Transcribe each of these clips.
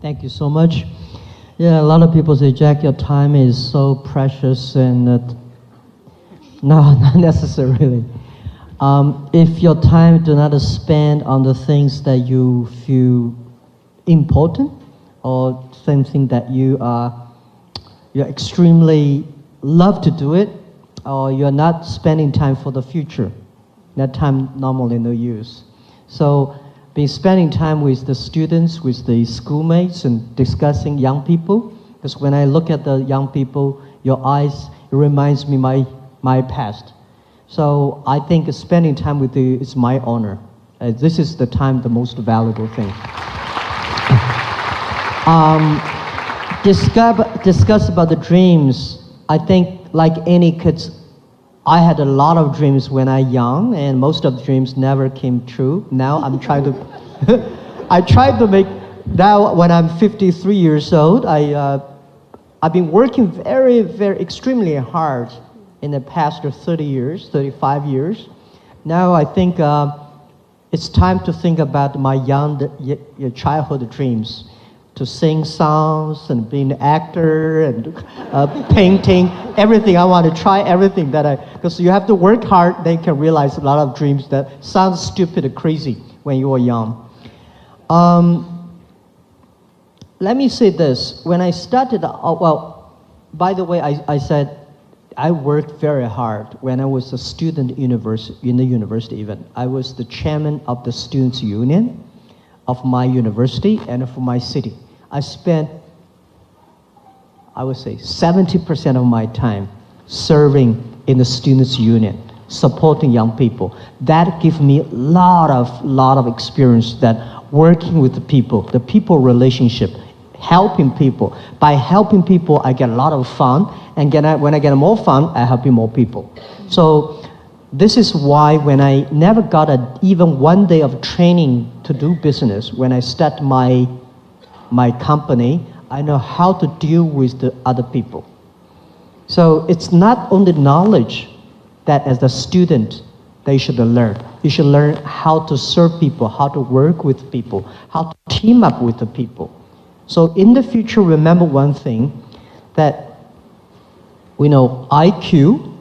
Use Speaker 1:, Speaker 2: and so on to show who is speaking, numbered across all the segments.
Speaker 1: Thank you so much. Yeah, a lot of people say, Jack, your time is so precious, and no, not necessarily. If your time do not spend on the things that you feel important, or something that you're extremely love to do it, or you're not spending time for the future, that time normally no use. So be spending time with the students, with the schoolmates, and discussing young people. Because when I look at the young people, your eyes, it reminds me my past. So I think spending time with you is my honor. This is the time, the most valuable thing. Discuss about the dreams. I think like any kids, I had a lot of dreams when I was young, and most of the dreams never came true. Now I'm trying to, I try to make, now when I'm 53 years old, I've been working very, very extremely hard in the past 30 years, 35 years. Now I think it's time to think about my childhood dreams, to sing songs and be an actor and painting, everything. I want to try everything because you have to work hard, then you can realize a lot of dreams that sound stupid and crazy when you were young. Let me say this, when I started, well, by the way, I said I worked very hard when I was a student in the university even. I was the chairman of the students' union of my university and for my city. I spent, I would say, 70% of my time serving in the students' union, supporting young people. That gives me a lot of experience that working with the people relationship, helping people. By helping people, I get a lot of fun, and when I get more fun, I help more people. So this is why when I never got even one day of training to do business, when I start my company, I know how to deal with the other people. So it's not only knowledge that as a student they should learn. You should learn how to serve people, how to work with people, how to team up with the people. So in the future, remember one thing, that we know IQ,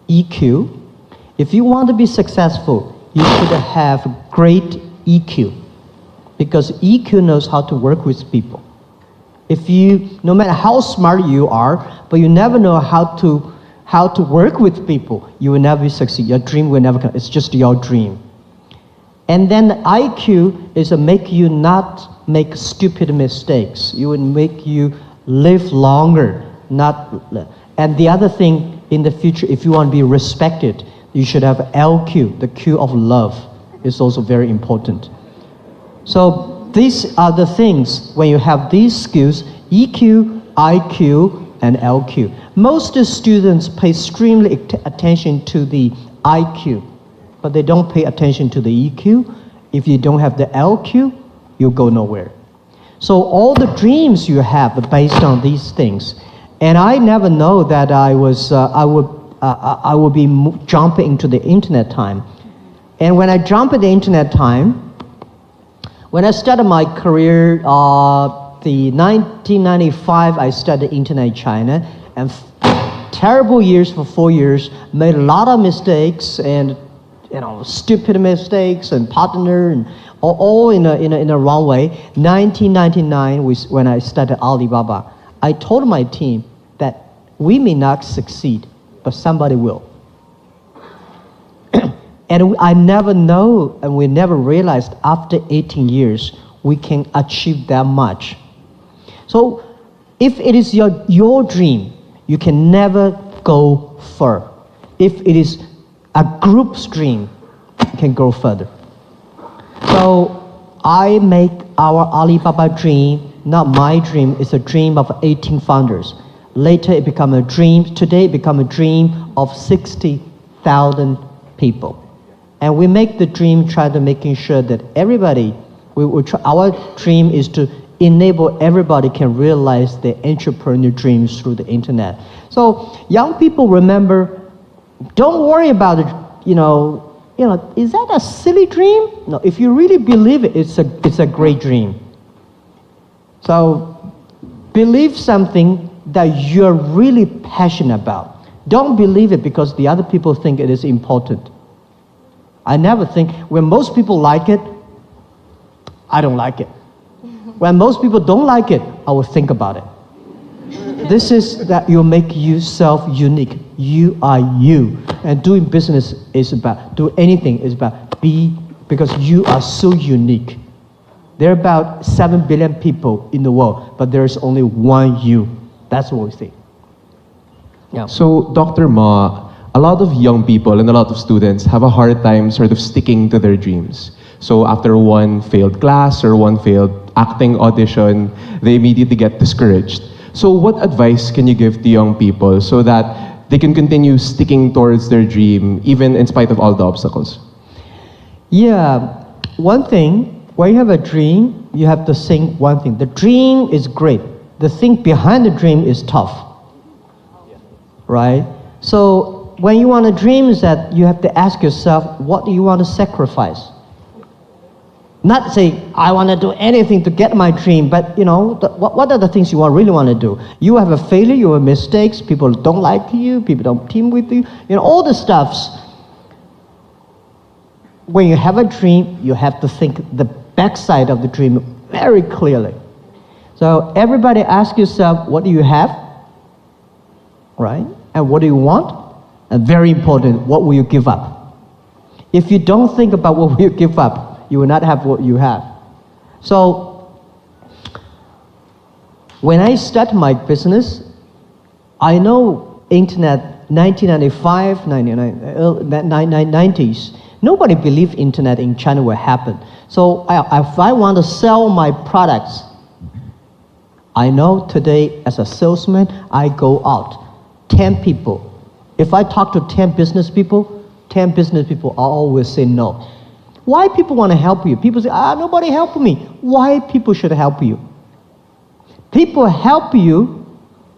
Speaker 1: EQ. If you want to be successful, you should have great EQ, because EQ knows how to work with people. If you, no matter how smart you are, but you never know how to work with people, you will never succeed. Your dream will never come. It's just your dream. And then the IQ is to make you not make stupid mistakes. It would make you live longer, and the other thing in the future, if you want to be respected, you should have LQ, the Q of love, is also very important. So these are the things, when you have these skills, EQ, IQ, and LQ. Most students pay extremely attention to the IQ, but they don't pay attention to the EQ. If you don't have the LQ, you go nowhere. So all the dreams you have are based on these things. And I never know that I would be jumping into the internet time. And when I jump at the internet time, when I started my career, the 1995, I studied internet in China, and terrible years for 4 years, made a lot of mistakes, and stupid mistakes, and partner, and all in a wrong way. 1999 was when I started Alibaba. I told my team that we may not succeed, but somebody will. And I never know, and we never realized after 18 years, we can achieve that much. So if it is your dream, you can never go far. If it is a group's dream, you can go further. So I make our Alibaba dream, not my dream, it's a dream of 18 founders. Later it became a dream, today it became a dream of 60,000 people. And we make the dream, try to making sure that everybody, our dream is to enable everybody can realize their entrepreneur dreams through the internet. So young people, remember, don't worry about it, is that a silly dream? No, if you really believe it, it's a great dream. So believe something that you're really passionate about. Don't believe it because the other people think it is important. I never think, when most people like it, I don't like it. When most people don't like it, I will think about it. This is that you make yourself unique. You are you. And doing business is about, do anything is about be, because you are so unique. There are about 7 billion people in the world, but there's only one you. That's what we think. Yeah.
Speaker 2: So, Dr. Ma, a lot of young people and a lot of students have a hard time sort of sticking to their dreams. So after one failed class or one failed acting audition, they immediately get discouraged. So what advice can you give to young people so that they can continue sticking towards their dream even in spite of all the obstacles?
Speaker 1: Yeah, one thing, when you have a dream, you have to think one thing. The dream is great. The thing behind the dream is tough. Right? So when you want to dream, is that you have to ask yourself, what do you want to sacrifice? Not say, I want to do anything to get my dream, but what are the things you really want to do? You have a failure, you have mistakes, people don't like you, people don't team with you, all the stuffs. When you have a dream, you have to think the backside of the dream very clearly. So everybody ask yourself, what do you have? Right? And what do you want? And very important, what will you give up? If you don't think about what will you give up, you will not have what you have. So when I start my business, I know internet 1995, 90s, nobody believed internet in China will happen. So if I want to sell my products, I know today as a salesman, I go out, 10 people. If I talk to 10 business people I always say no. Why people want to help you? People say, nobody helped me. Why people should help you? People help you,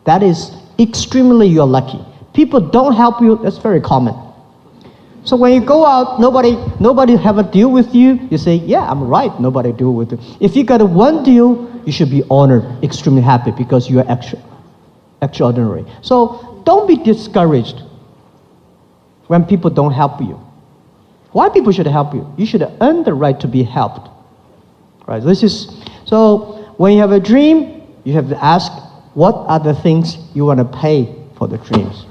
Speaker 1: that is extremely you're lucky. People don't help you, that's very common. So when you go out, nobody have a deal with you, you say, yeah, I'm right, nobody deal with you. If you got one deal, you should be honored, extremely happy because you're extraordinary. So don't be discouraged when people don't help you. Why people should help you? You should earn the right to be helped. Right? So when you have a dream, you have to ask, what are the things you want to pay for the dreams?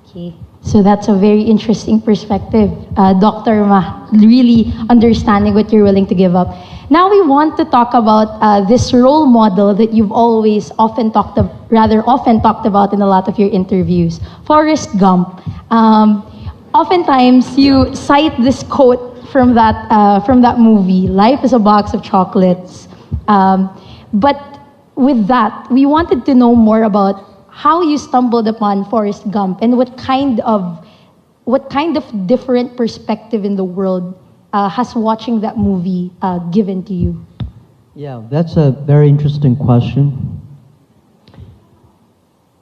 Speaker 3: Okay. So that's a very interesting perspective, Dr. Ma, really understanding what you're willing to give up. Now we want to talk about this role model that you've always often talked about in a lot of your interviews, Forrest Gump. Oftentimes you cite this quote from that movie, "Life is a box of chocolates." But with that, we wanted to know more about how you stumbled upon Forrest Gump and what kind of different perspective in the world has watching that movie given to you?
Speaker 1: Yeah, that's a very interesting question.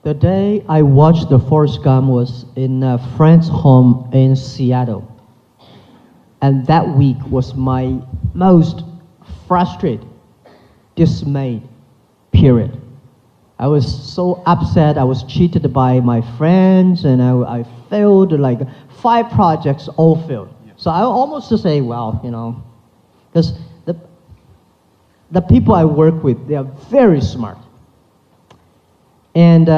Speaker 1: The day I watched the Forrest Gump was in a friend's home in Seattle. And that week was my most frustrated, dismayed period. I was so upset. I was cheated by my friends, and I failed like 5 projects, all failed. So I almost to say, well, because the people I work with, they are very smart. And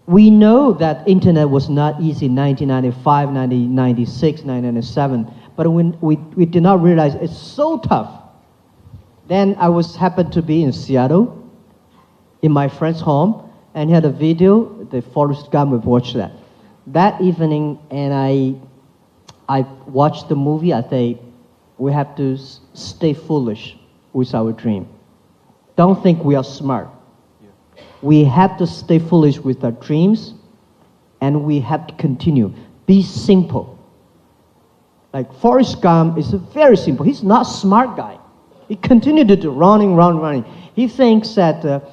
Speaker 1: we know that internet was not easy in 1995, 1996, 1997, but when we did not realize it's so tough. Then I happened to be in Seattle, in my friend's home, and he had a video, the Forrest Gump, we watched that. That evening, and I watched the movie, I say, we have to stay foolish with our dream. Don't think we are smart. We have to stay foolish with our dreams, and we have to continue. Be simple. Like Forrest Gump is very simple. He's not a smart guy. He continued to do running. He thinks that,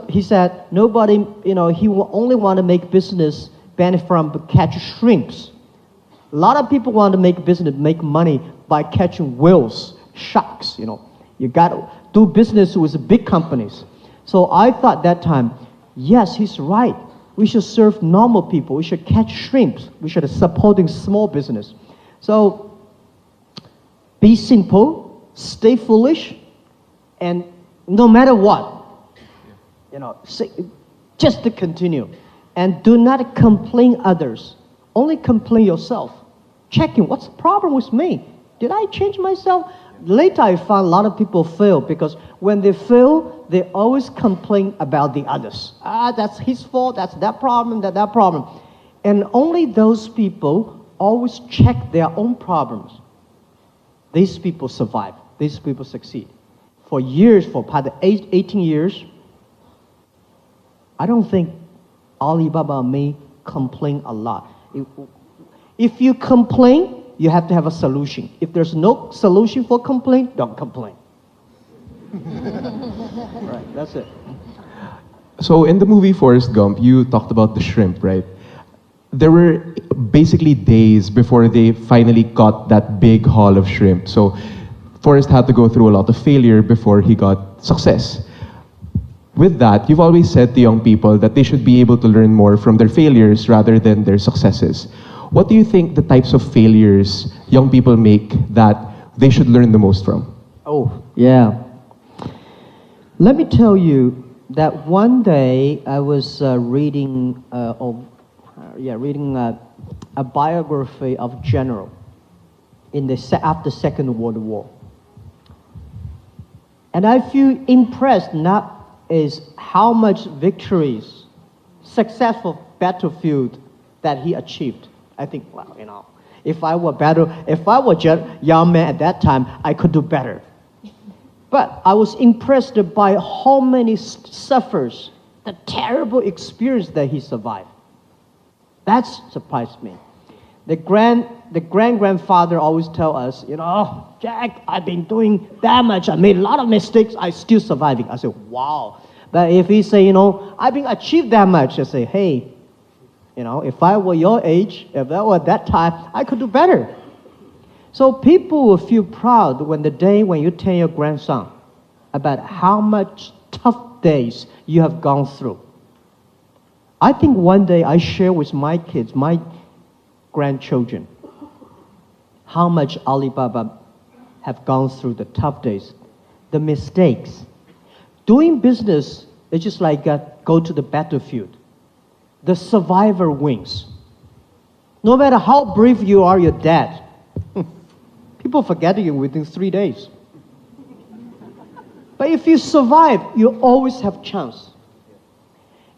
Speaker 1: he said, nobody, he will only want to make business benefit from catch shrimps. A lot of people want to make business, make money by catching whales, sharks, You got to do business with big companies. So I thought that time, yes, he's right. We should serve normal people. We should catch shrimps. We should supporting small business. So be simple, stay foolish, and no matter what, just to continue. And do not complain others. Only complain yourself. Checking, what's the problem with me? Did I change myself? Later I found a lot of people fail because when they fail, they always complain about the others. That's his fault, that's that problem, that problem. And only those people always check their own problems. These people survive. These people succeed. For years, for probably 18 years, I don't think Alibaba and me complain a lot. If you complain, you have to have a solution. If there's no solution for complaint, don't complain. Right, that's it.
Speaker 2: So in the movie Forrest Gump, you talked about the shrimp, right? There were basically days before they finally caught that big haul of shrimp. So Forrest had to go through a lot of failure before he got success. With that, you've always said to young people that they should be able to learn more from their failures rather than their successes. What do you think the types of failures young people make that they should learn the most from?
Speaker 1: Oh, yeah. Let me tell you that one day I was reading a biography of general after Second World War. And I feel impressed not is how much victories, successful battlefield that he achieved. I think, well, if I were just young man at that time, I could do better. But I was impressed by how many suffers, the terrible experience that he survived. That surprised me. The grandfather always tell us, Jack, I've been doing that much. I made a lot of mistakes. I still surviving. I said, wow. But if he say, I've been achieved that much, I say, hey, if I were your age, if that were that time, I could do better. So people will feel proud when you tell your grandson about how much tough days you have gone through. I think one day I share with my kids, my grandchildren, how much Alibaba have gone through the tough days, the mistakes. Doing business is just like go to the battlefield. The survivor wins. No matter how brave you are, you're dead. People forget you within 3 days. But if you survive, you always have chance.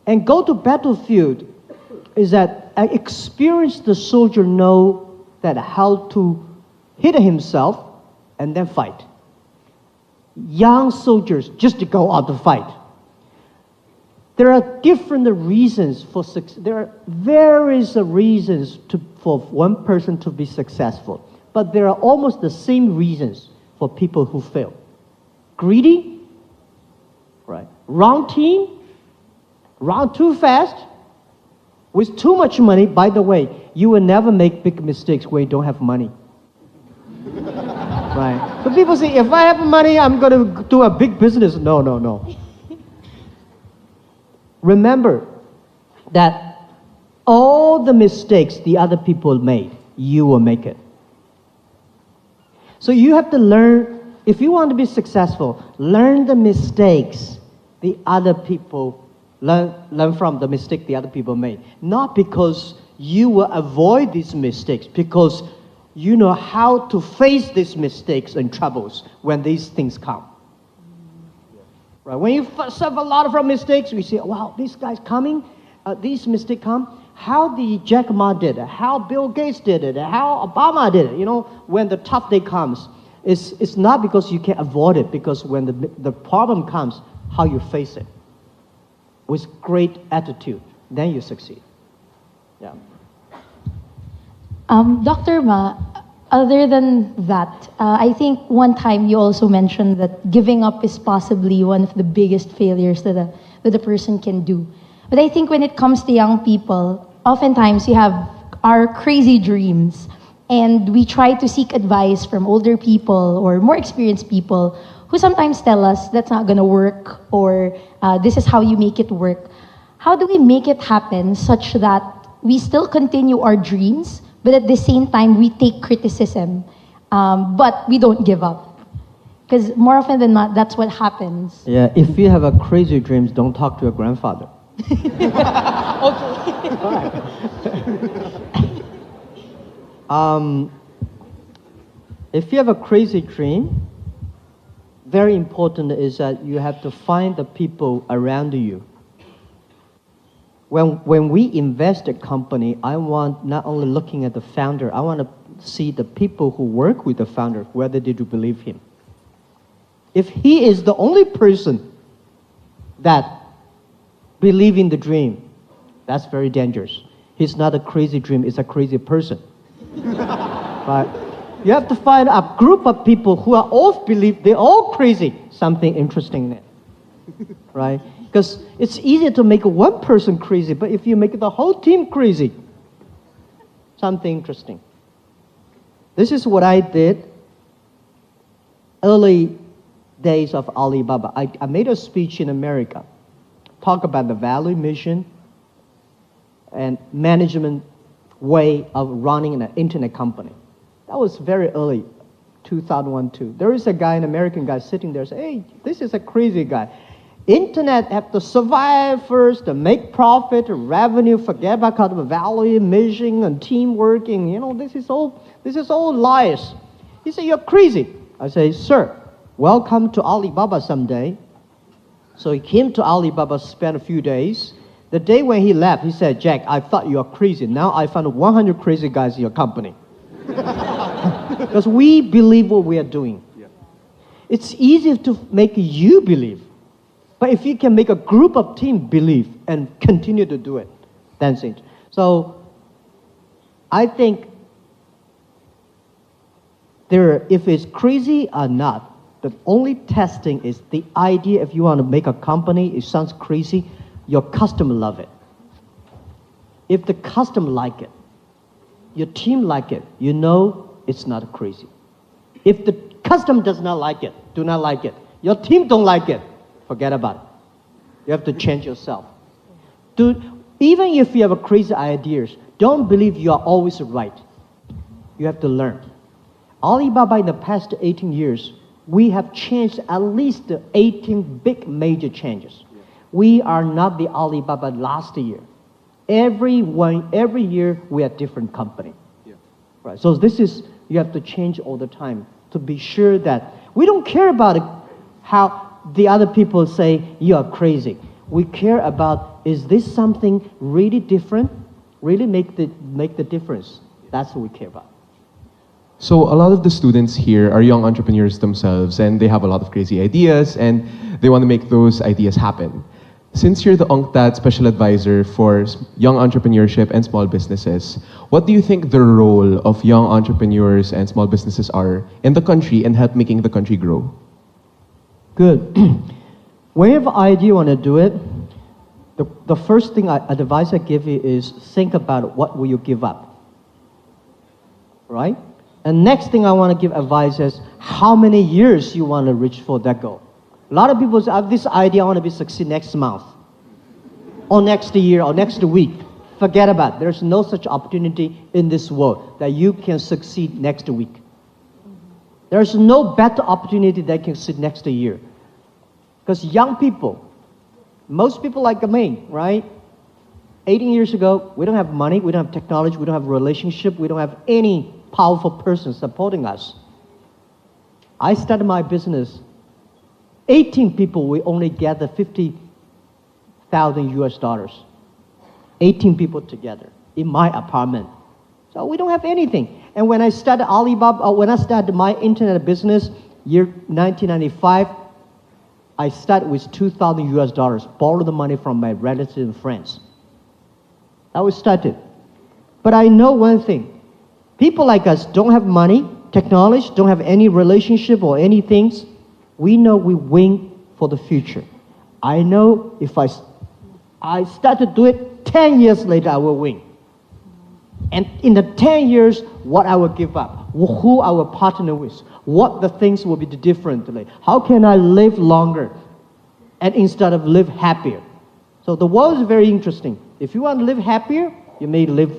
Speaker 1: And go to battlefield is that an experienced soldier know that how to hit himself and then fight. Young soldiers just to go out to fight. There are different reasons for success. There are various reasons for one person to be successful. But there are almost the same reasons for people who fail. Greedy, right? Wrong team, run too fast, with too much money. By the way, you will never make big mistakes where you don't have money. Right? So people say, if I have money, I'm going to do a big business. No. Remember that all the mistakes the other people made, you will make it. So you have to learn, if you want to be successful, learn the mistakes the other people, learn from the mistake the other people made. Not because you will avoid these mistakes, because you know how to face these mistakes and troubles when these things come. Right? When you suffer a lot of mistakes, we say, wow, this guy's coming, these mistakes come. How the Jack Ma did it, how Bill Gates did it, how Obama did it, when the tough day comes, it's not because you can avoid it, because when the problem comes, how you face it. With great attitude, then you succeed. Yeah.
Speaker 3: Dr. Ma, other than that, I think one time you also mentioned that giving up is possibly one of the biggest failures that a person can do. But I think when it comes to young people, oftentimes we have our crazy dreams and we try to seek advice from older people or more experienced people who sometimes tell us that's not gonna work, or this is how you make it work. How do we make it happen such that we still continue our dreams, but at the same time we take criticism, but we don't give up? Because more often than not, that's what happens.
Speaker 1: Yeah, if you have a crazy dreams, don't talk to your grandfather. If you have a crazy dream, very important is that you have to find the people around you. When we invest a company, I want not only looking at the founder, I want to see the people who work with the founder, whether they do believe him. If he is the only person that believe in the dream, that's very dangerous. He's not a crazy dream, he's a crazy person. But you have to find a group of people who are all believe, they're all crazy, something interesting in it, right? Because it's easier to make one person crazy, but if you make the whole team crazy, something interesting. This is what I did early days of Alibaba. I made a speech in America, talk about the value, mission, and management way of running an internet company. That was very early, 2001-2. There is a guy, an American guy, sitting there saying, hey, this is a crazy guy. Internet have to survive first, to make profit, revenue, forget about kind of value, mission, and team working. You know, this is all lies. He said, you're crazy. I say, sir, welcome to Alibaba someday. So he came to Alibaba, spent a few days. The day when he left, he said, Jack, I thought you were crazy. Now I found 100 crazy guys in your company. Because we believe what we are doing. Yeah. It's easy to make you believe. But if you can make a group of team believe and continue to do it, that's it. So I think if it's crazy or not, the only testing is the idea. If you want to make a company, it sounds crazy, your customer love it. If the customer like it, your team like it, you know it's not crazy. If the customer does not like it, do not like it, your team don't like it, forget about it. You have to change yourself. Even if you have a crazy ideas, don't believe you are always right. You have to learn. Alibaba in the past 18 years, we have changed at least 18 big major changes. We are not the Alibaba last year. Every year we are a different company. Yeah. Right. So you have to change all the time to be sure that we don't care about it, how the other people say you are crazy. We care about, is this something really different, really make the difference? That's what we care about.
Speaker 2: So a lot of the students here are young entrepreneurs themselves, and they have a lot of crazy ideas, and they want to make those ideas happen. Since you're the UNCTAD Special Advisor for young entrepreneurship and small businesses, what do you think the role of young entrepreneurs and small businesses are in the country and help making the country grow?
Speaker 1: Good. When you have an idea you want to do it, the first thing advice I give you is think about what will you give up, right? And next thing I want to give advice is how many years you want to reach for that goal. A lot of people say, I have this idea, I want to succeed next month, or next year, or next week. Forget about it. There's no such opportunity in this world that you can succeed next week. There's no better opportunity that can succeed next year. Because young people, most people like me, right? 18 years ago, we don't have money, we don't have technology, we don't have relationship, we don't have any powerful person supporting us. I started my business, 18 people, we only gather 50,000 US dollars. 18 people together in my apartment. So we don't have anything. And when I started Alibaba, when I started my internet business, year 1995, I started with 2,000 US dollars, borrowed the money from my relatives and friends. That was started. But I know one thing. People like us don't have money, technology, don't have any relationship or anything. We know we win for the future. I know if I start to do it, 10 years later I will win. And in the 10 years, what I will give up, who I will partner with, what the things will be differently. How can I live longer and instead of live happier? So the world is very interesting. If you want to live happier, you may live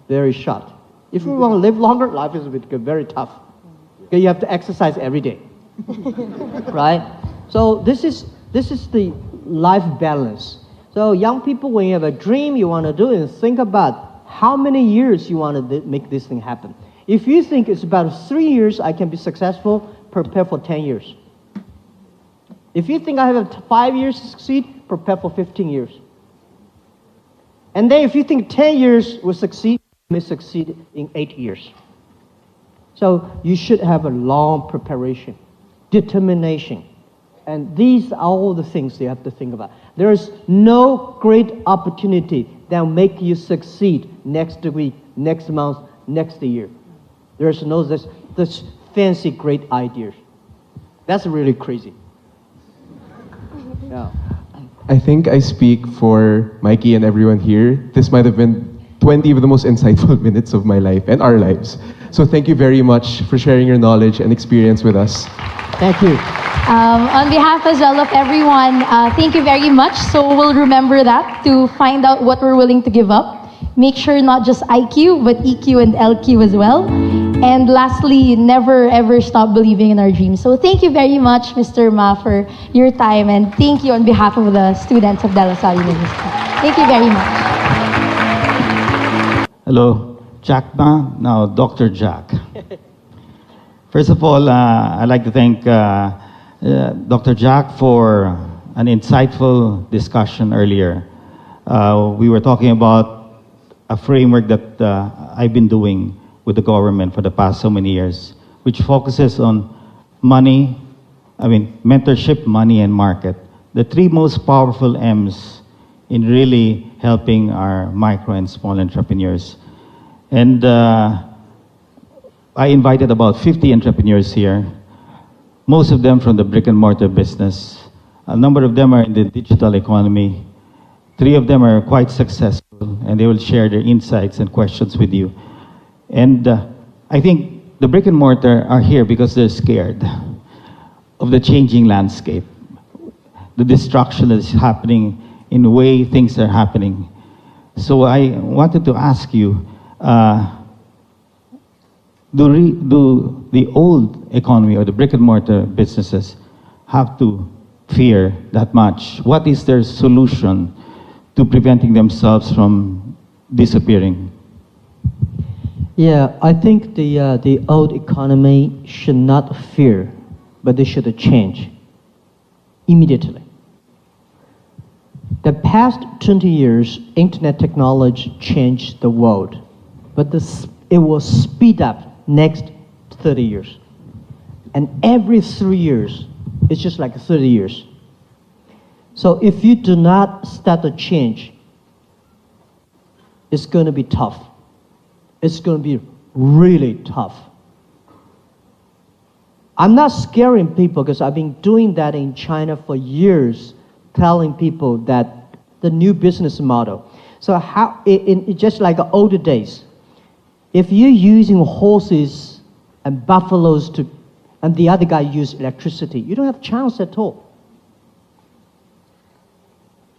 Speaker 1: very short. If you want to live longer, life is very tough. Okay, you have to exercise every day, right? So this is the life balance. So young people, when you have a dream you want to do it, think about how many years you want to make this thing happen. If you think it's about 3 years I can be successful, prepare for 10 years. If you think I have 5 years to succeed, prepare for 15 years. And then if you think 10 years will succeed, you may succeed in 8 years. So you should have a long preparation, determination. And these are all the things you have to think about. There is no great opportunity that will make you succeed next week, next month, next year. There is no this fancy great ideas. That's really crazy. Yeah.
Speaker 2: I think I speak for Mikey and everyone here. This might have been 20 of the most insightful minutes of my life and our lives. So thank you very much for sharing your knowledge and experience with us.
Speaker 1: Thank you.
Speaker 3: On behalf as well of everyone, thank you very much. So we'll remember that to find out what we're willing to give up. Make sure not just IQ, but EQ and LQ as well. And lastly, never ever stop believing in our dreams. So thank you very much, Mr. Ma, for your time. And thank you on behalf of the students of De La Salle University. Thank you very much.
Speaker 4: Hello, Jack Ma, now Dr. Jack. First of all, I'd like to thank Dr. Jack for an insightful discussion earlier. We were talking about a framework that I've been doing with the government for the past so many years, which focuses on money, mentorship, money, and market. The three most powerful M's in really helping our micro and small entrepreneurs. And I invited about 50 entrepreneurs here, most of them from the brick and mortar business. A number of them are in the digital economy. 3 of them are quite successful, and they will share their insights and questions with you. And I think the brick and mortar are here because they're scared of the changing landscape, the destruction that is happening in the way things are happening. So I wanted to ask you, do the old economy or the brick and mortar businesses have to fear that much? What is their solution to preventing themselves from disappearing?
Speaker 1: Yeah, I think the old economy should not fear, but they should change immediately. The past 20 years, internet technology changed the world, but it will speed up next 30 years. And every 3 years, it's just like 30 years. So if you do not start to change, it's going to be tough. It's going to be really tough. I'm not scaring people because I've been doing that in China for years, telling people that the new business model. So how, just like the older days, if you're using horses and buffaloes and the other guy use electricity, you don't have a chance at all.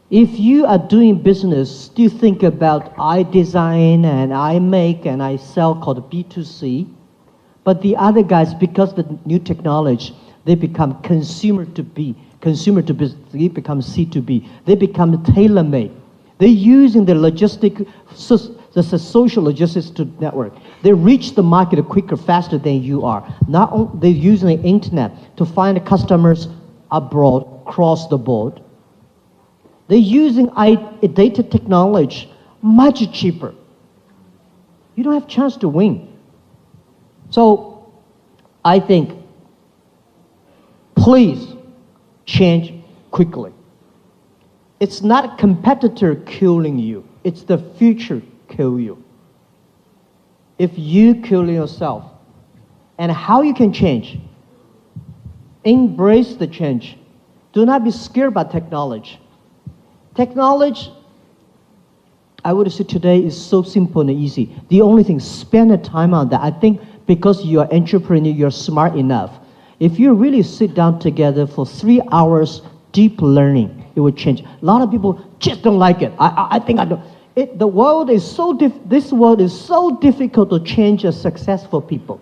Speaker 1: If you are doing business, still think about I design and I make and I sell called B2C, but the other guys, because of the new technology, they become consumer to business, they become C2B, they become tailor-made. They're using the social logistics to network. They reach the market quicker, faster than you are. Not only they're using the internet to find customers abroad, across the board. They're using data technology much cheaper. You don't have a chance to win. So I think, please change quickly. It's not a competitor killing you. It's the future kill you. If you kill yourself, and how you can change, embrace the change. Do not be scared by technology. Technology, I would say today is so simple and easy. The only thing, spend the time on that. I think because you're an entrepreneur, you're smart enough. If you really sit down together for 3 hours deep learning, it will change. A lot of people just don't like it. I think I don't. The world is this world is so difficult to change as successful people.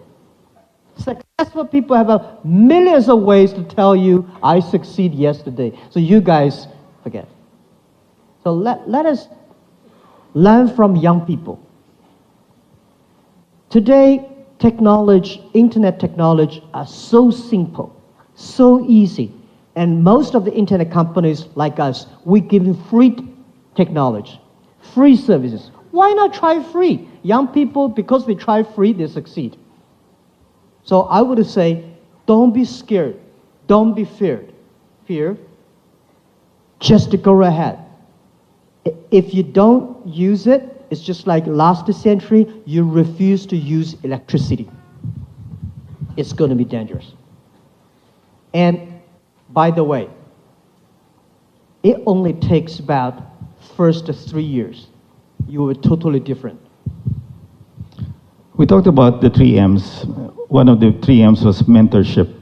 Speaker 1: Successful people have millions of ways to tell you, I succeed yesterday. So you guys forget. So let us learn from young people. Today, internet technology are so simple, so easy. And most of the internet companies like us, we give you free technology, free services. Why not try free? Young people, because they try free, they succeed. So I would say, don't be scared. Don't be feared. Just go ahead. If you don't use it, it's just like last century, you refuse to use electricity. It's going to be dangerous. And by the way, it only takes about first 3 years. You will be totally different.
Speaker 4: We talked about the 3 M's. One of the 3 M's was mentorship.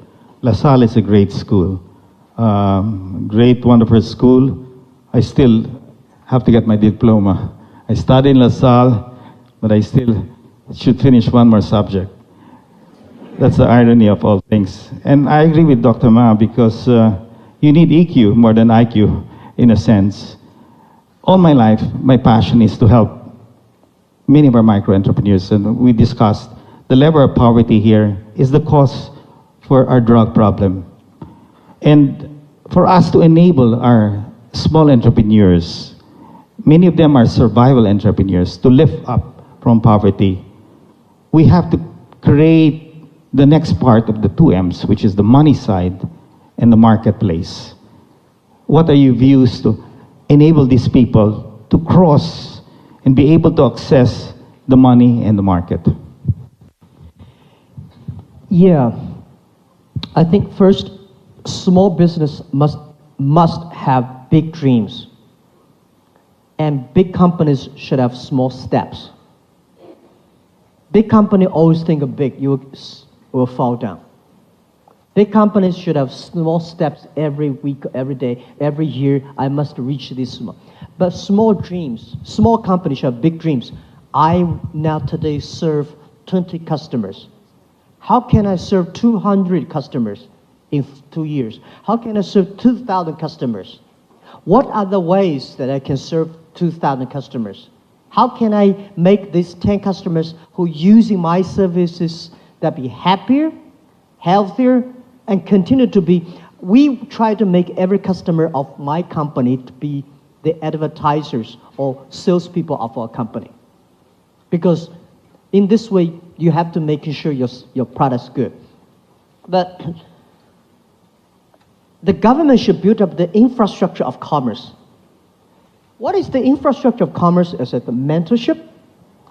Speaker 4: La Salle is a great school. Great, wonderful school. I still have to get my diploma. I studied in La Salle, but I still should finish one more subject. That's the irony of all things. And I agree with Dr. Ma because you need EQ more than IQ, in a sense. All my life, my passion is to help many of our micro-entrepreneurs, and we discussed the level of poverty here is the cause for our drug problem. And for us to enable our small entrepreneurs, many of them are survival entrepreneurs, to lift up from poverty, we have to create the next part of the 2 M's, which is the money side and the marketplace. What are your views to enable these people to cross and be able to access the money and the market?
Speaker 1: Yeah, I think first, small business must have big dreams. And big companies should have small steps. Big company always think of big, you will fall down. Big companies should have small steps every week, every day, every year. I must reach this small. But small dreams, small companies should have big dreams. I now today serve 20 customers. How can I serve 200 customers in 2 years? How can I serve 2,000 customers? What are the ways that I can serve 2,000 customers? How can I make these 10 customers who using my services that be happier, healthier, and continue to be? We try to make every customer of my company to be the advertisers or salespeople of our company. Because in this way, you have to make sure your product's good. But the government should build up the infrastructure of commerce. What is the infrastructure of commerce? Is it the mentorship?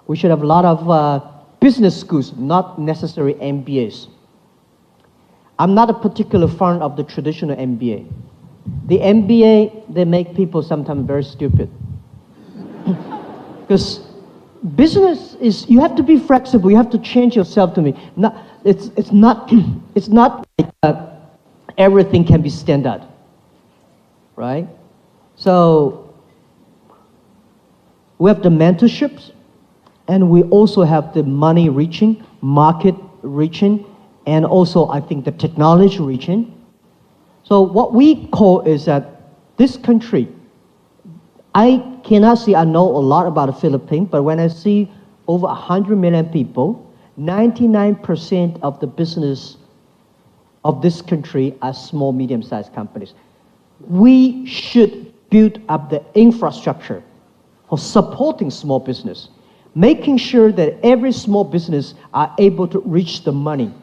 Speaker 1: We should have a lot of business schools, not necessarily MBAs. I'm not a particular fan of the traditional MBA. The MBA, they make people sometimes very stupid. Because business is, you have to be flexible, you have to change yourself to me. It's not like everything can be standard, right? So we have the mentorships, and we also have the money reaching, market reaching, and also I think the technology reaching. So what we call is that this country, I cannot say I know a lot about the Philippines, but when I see over 100 million people, 99% of the business of this country are small, medium-sized companies. We should build up the infrastructure for supporting small business, making sure that every small business are able to reach the money.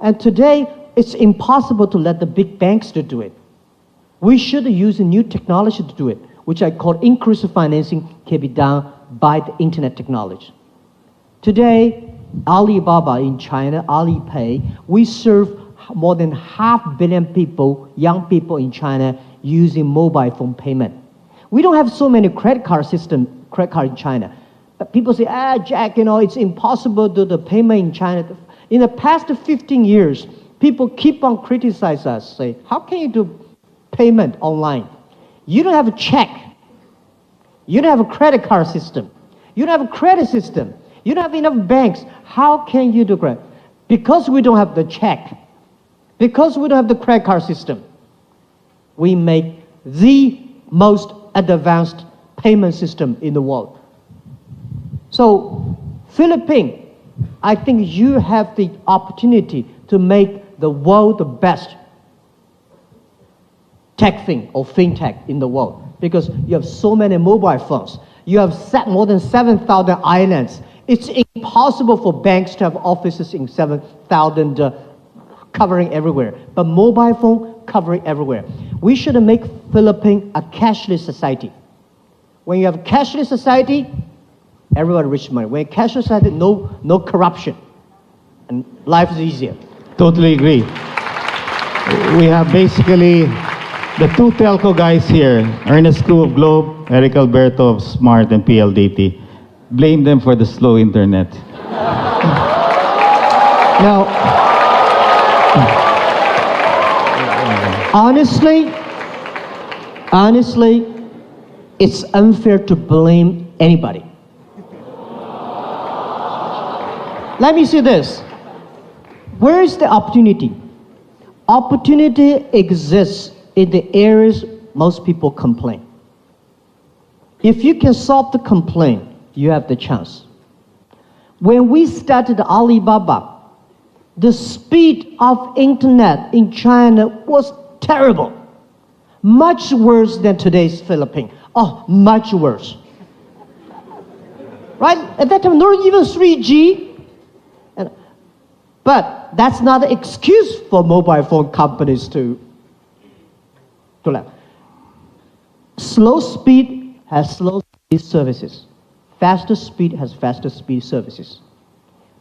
Speaker 1: And today, it's impossible to let the big banks to do it. We should use a new technology to do it, which I call inclusive financing can be done by the internet technology. Today, Alibaba in China, Alipay, we serve more than 500 million people, young people in China, using mobile phone payment. We don't have so many credit card in China. But people say, Jack, it's impossible to do the payment in China. In the past 15 years, people keep on criticizing us, say, how can you do payment online? You don't have a check. You don't have a credit card system. You don't have a credit system. You don't have enough banks. How can you do credit? Because we don't have the check, because we don't have the credit card system, we make the most advanced payment system in the world. So, Philippines, I think you have the opportunity to make the world the best tech thing or fintech in the world, because you have so many mobile phones. You have more than 7,000 islands. It's impossible for banks to have offices in 7,000 covering everywhere, but mobile phone covering everywhere. We should make Philippines a cashless society. When you have a cashless society, everybody rich money. When cashless society, no corruption, and life is easier.
Speaker 4: Totally agree. We have basically the two telco guys here, Ernest Koo of Globe, Eric Alberto of Smart and PLDT. Blame them for the slow internet.
Speaker 1: Now, honestly, it's unfair to blame anybody. Let me see this. Where is the opportunity? Opportunity exists in the areas most people complain. If you can solve the complaint, you have the chance. When we started Alibaba, the speed of internet in China was terrible. Much worse than today's Philippines. Oh, much worse. Right? At that time, not even 3G. But that's not an excuse for mobile phone companies to let. Slow speed has slow speed services. Faster speed has faster speed services.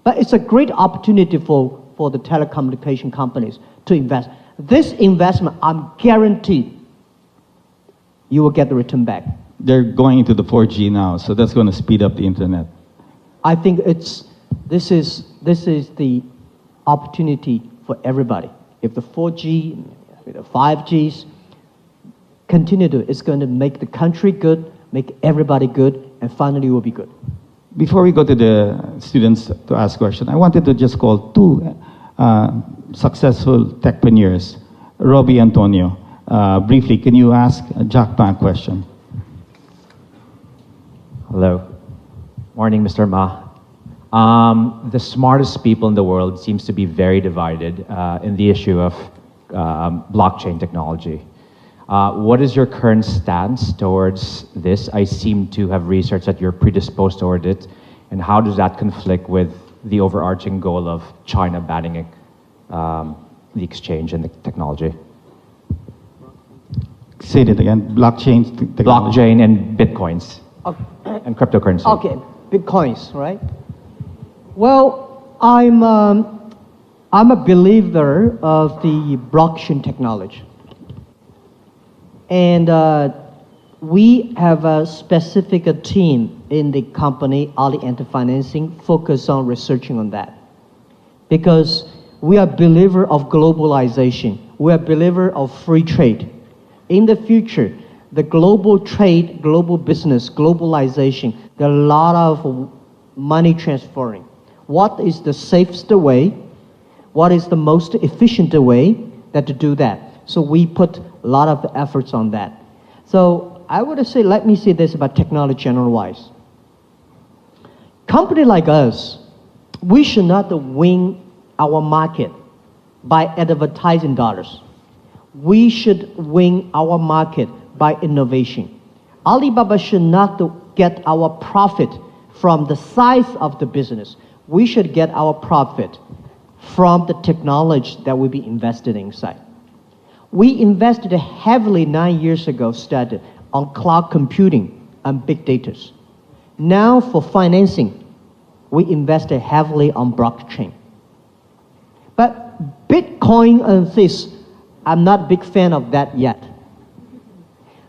Speaker 1: But it's a great opportunity for the telecommunication companies to invest. This investment, I'm guaranteed you will get the return back.
Speaker 4: They're going into the 4G now, so that's going to speed up the internet.
Speaker 1: I think this is the opportunity for everybody. If the 4G, the 5Gs continue to, it's going to make the country good, make everybody good, and finally it will be good.
Speaker 4: Before we go to the students to ask questions, I wanted to just call two successful techpreneurs, Robbie Antonio. Briefly, can you ask Jack Ma a question?
Speaker 5: Hello. Morning, Mr. Ma. The smartest people in the world seems to be very divided in the issue of blockchain technology. What is your current stance towards this? I seem to have researched that you're predisposed toward it, and how does that conflict with the overarching goal of China banning the exchange and the technology?
Speaker 4: Say that again. Blockchain technology.
Speaker 5: Blockchain and bitcoins and cryptocurrency.
Speaker 1: Okay, bitcoins, right? Well, I'm a believer of the blockchain technology. And we have a specific team in the company, Ali Anti-Financing, focused on researching on that. Because we are believer of globalization. We are believer of free trade. In the future, the global trade, global business, globalization, there are a lot of money transferring. What is the safest way? What is the most efficient way to do that? So we put a lot of efforts on that. So I would say, let me say this about technology general-wise. Company like us, we should not win our market by advertising dollars. We should win our market by innovation. Alibaba should not get our profit from the size of the business. We should get our profit from the technology that will be invested inside. We invested heavily 9 years ago, started on cloud computing and big data. Now for financing, we invested heavily on blockchain. But Bitcoin and this, I'm not a big fan of that yet.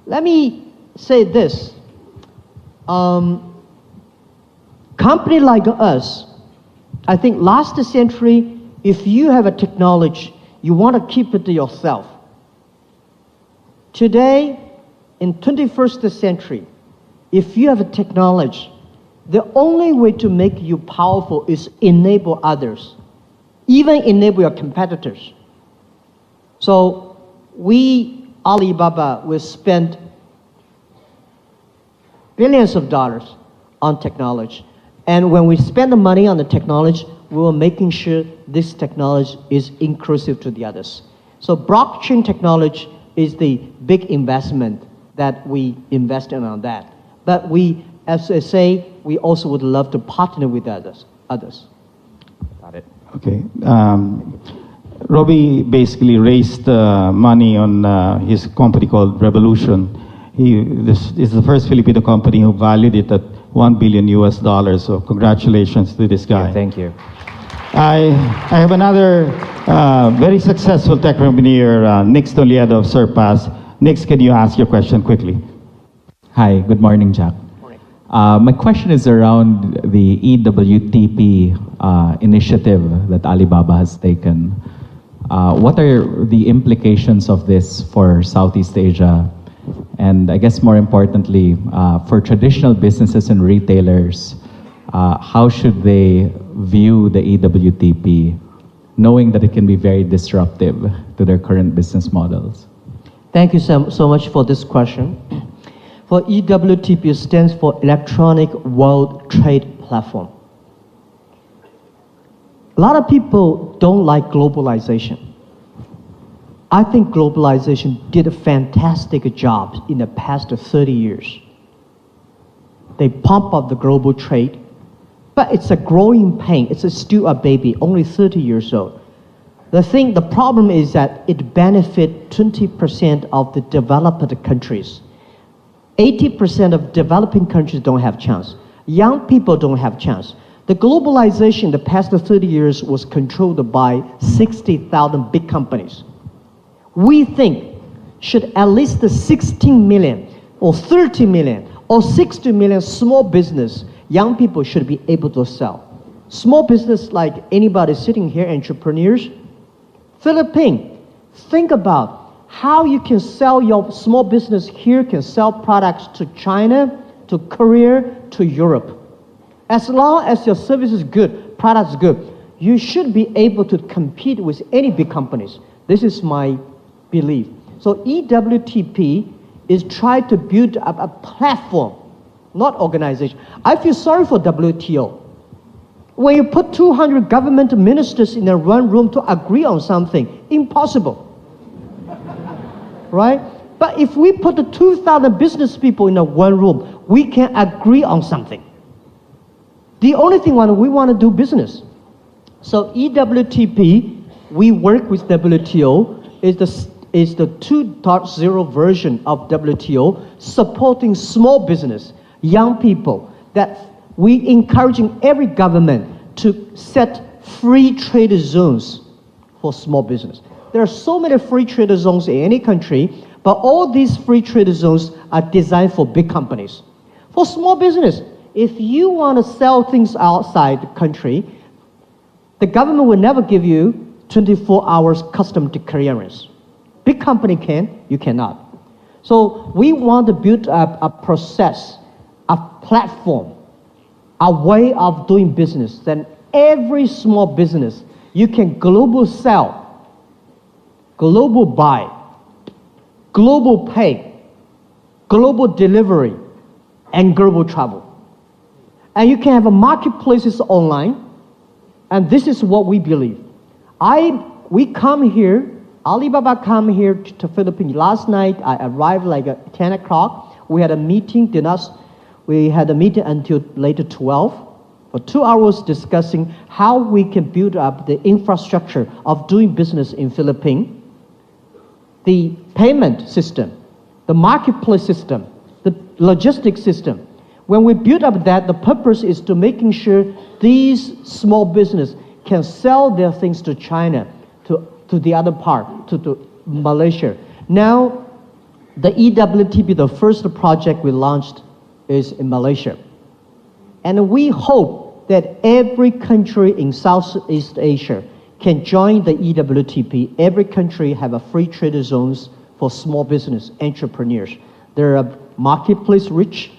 Speaker 1: Let me say this. Company like us, I think last century, if you have a technology, you want to keep it to yourself. Today, in 21st century, if you have a technology, the only way to make you powerful is enable others, even enable your competitors. So we, Alibaba, will spend billions of dollars on technology. And when we spend the money on the technology, we are making sure this technology is inclusive to the others. So blockchain technology is the big investment that we invest in on that. But we, as I say, we also would love to partner with others.
Speaker 5: Got it.
Speaker 4: Okay. Robbie basically raised money on his company called Revolution. This is the first Filipino company who valued it at $1 billion US. So congratulations to this guy.
Speaker 5: Yeah, thank you.
Speaker 4: I have another very successful tech entrepreneur, Nick Stoliedo of Surpass. Nick, can you ask your question quickly?
Speaker 6: Hi, good morning, Jack. My question is around the EWTP initiative that Alibaba has taken. What are the implications of this for Southeast Asia? And I guess more importantly, for traditional businesses and retailers, how should they view the EWTP, knowing that it can be very disruptive to their current business models?
Speaker 1: Thank you so much for this question. For EWTP stands for Electronic World Trade Platform. A lot of people don't like globalization. I think globalization did a fantastic job in the past 30 years. They pump up the global trade, but it's a growing pain. It's still a baby, only 30 years old. The problem is that it benefits 20% of the developed countries. 80% of developing countries don't have chance. Young people don't have chance. The globalization in the past 30 years was controlled by 60,000 big companies. We think should at least 16 million or 30 million or 60 million small business, young people should be able to sell. Small business like anybody sitting here, entrepreneurs, Philippines, think about how you can sell your small business here, can sell products to China, to Korea, to Europe. As long as your service is good, product is good, you should be able to compete with any big companies. This is my belief. So EWTP is trying to build up a platform, not organization. I feel sorry for WTO. When you put 200 government ministers in one room to agree on something, impossible. Right? But if we put the 2,000 business people in one room, we can agree on something. The only thing we want to do business. So EWTP, we work with WTO, is the 2.0 version of WTO, supporting small business, young people, that we encouraging every government to set free trade zones for small business. There are so many free trade zones in any country, but all these free trade zones are designed for big companies. For small business, if you want to sell things outside the country, the government will never give you 24 hours custom clearance. Big company can, you cannot. So we want to build up a process, a platform, a way of doing business. Then every small business, you can global sell, global buy, global pay, global delivery, and global travel. And you can have a marketplaces online, and this is what we believe. We come here, Alibaba come here to Philippines. Last night, I arrived like at 10 o'clock. We had a meeting, we had a meeting until later 12, for 2 hours discussing how we can build up the infrastructure of doing business in Philippines, the payment system, the marketplace system, the logistics system. When we build up that, the purpose is to making sure these small business can sell their things to China, to the other part, to Malaysia. Now, the EWTP, the first project we launched is in Malaysia. And we hope that every country in Southeast Asia can join the EWTP. Every country have a free trade zones for small business entrepreneurs. There are marketplace rich,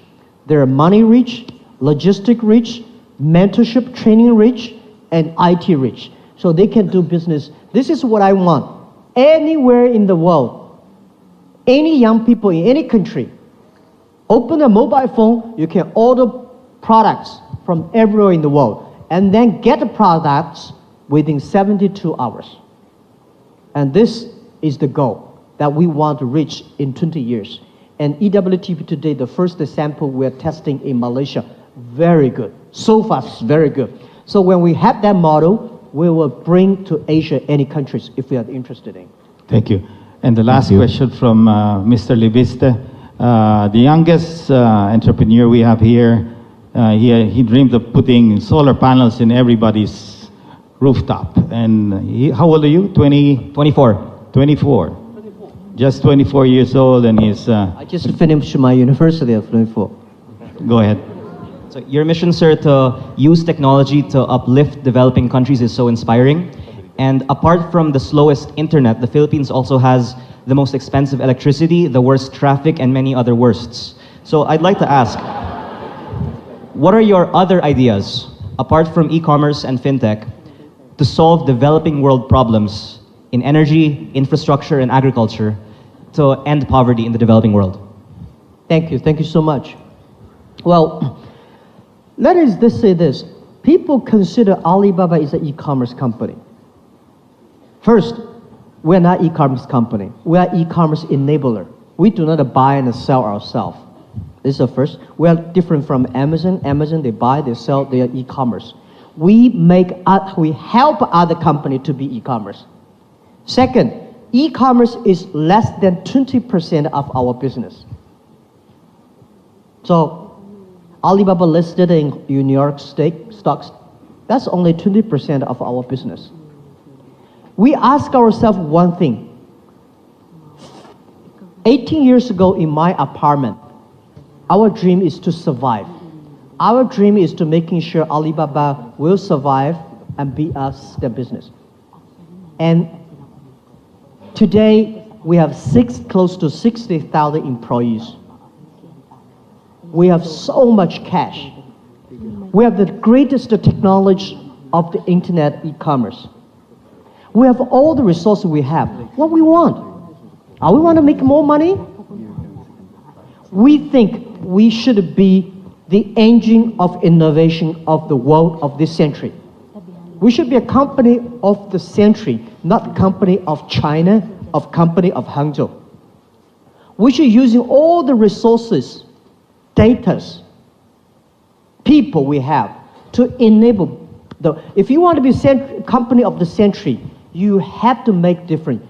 Speaker 1: there are money rich, logistic rich, mentorship training rich, and IT rich. So they can do business. This is what I want. Anywhere in the world, any young people in any country, open a mobile phone, you can order products from everywhere in the world, and then get the products within 72 hours. And this is the goal that we want to reach in 20 years. And EWTP today, the first sample we're testing in Malaysia, very good. So far, it's very good. So when we have that model, we will bring to Asia any countries if we are interested in.
Speaker 4: Thank you. And the last question from Mr. Libiste. The youngest entrepreneur we have here, he dreamed of putting solar panels in everybody's rooftop. And how old are you?
Speaker 5: 24.
Speaker 4: 24. Just 24 years old, and he's...
Speaker 1: I just finished my university at 24.
Speaker 4: Go ahead.
Speaker 7: So your mission, sir, to use technology to uplift developing countries is so inspiring. And apart from the slowest internet, the Philippines also has the most expensive electricity, the worst traffic, and many other worsts. So I'd like to ask, what are your other ideas, apart from e-commerce and fintech, to solve developing world problems in energy, infrastructure, and agriculture to end poverty in the developing world?
Speaker 1: Thank you so much. Well, let us just say this. People consider Alibaba is an e-commerce company. First, we're not e-commerce company. We are e-commerce enabler. We do not buy and sell ourselves. This is the first. We are different from Amazon. Amazon, they buy, they sell, they are e-commerce. We help other company to be e-commerce. Second, e-commerce is less than 20% of our business. So, Alibaba listed in New York State stocks, that's only 20% of our business. We ask ourselves one thing. 18 years ago in my apartment, our dream is to survive. Our dream is to making sure Alibaba will survive and be us the business. And today, we have close to 60,000 employees. We have so much cash. We have the greatest technology of the internet e-commerce. We have all the resources we have. What we want? We want to make more money? We think we should be the engine of innovation of the world of this century. We should be a company of the century, not a company of China, of company of Hangzhou. We should using all the resources, data, people we have to enable if you want to be company of the century, you have to make difference.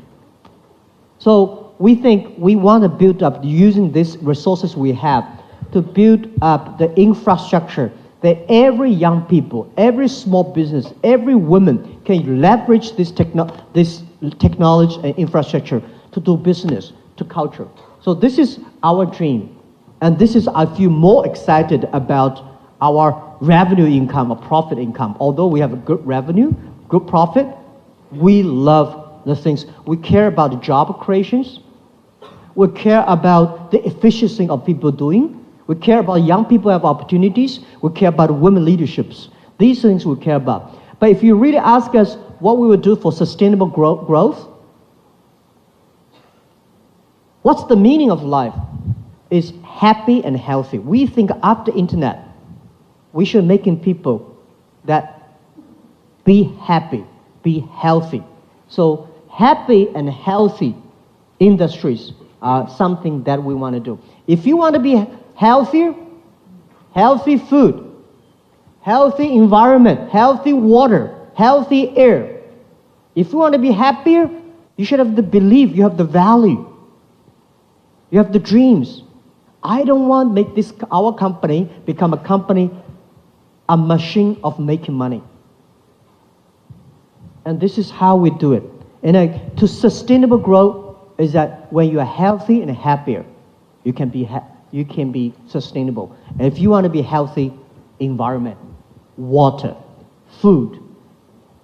Speaker 1: So we think we want to build up using these resources we have to build up the infrastructure that every young people, every small business, every woman can leverage this technology and infrastructure to do business, to culture. So this is our dream. And this is, I feel more excited about our revenue income or profit income. Although we have a good revenue, good profit, we love the things. We care about the job creations. We care about the efficiency of people doing. We care about young people have opportunities. We care about women leaderships. These things we care about. But if you really ask us what we would do for sustainable growth, what's the meaning of life? Is happy and healthy. We think after internet, we should making people that be happy, be healthy. So happy and healthy industries are something that we want to do. If you want to be healthier, healthy food, healthy environment, healthy water, healthy air. If you want to be happier, you should have the belief, you have the value, you have the dreams. I don't want to make our company become a machine of making money. And this is how we do it. And to sustainable growth is that when you are healthy and happier, you can be sustainable. And if you want to be healthy, environment, water, food,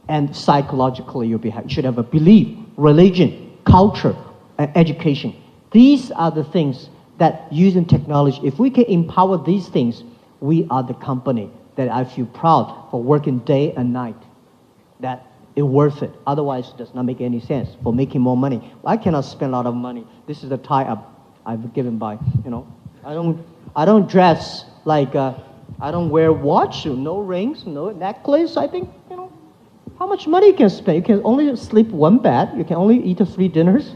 Speaker 1: and psychologically you should have a belief, religion, culture, and education. These are the things that using technology, if we can empower these things, we are the company that I feel proud for working day and night, that it's worth it. Otherwise, it does not make any sense for making more money. I cannot spend a lot of money. This is the tie-up I've given by, I don't dress like, I don't wear watch, no rings, no necklace. I think, how much money you can spend? You can only sleep one bed. You can only eat 3 dinners.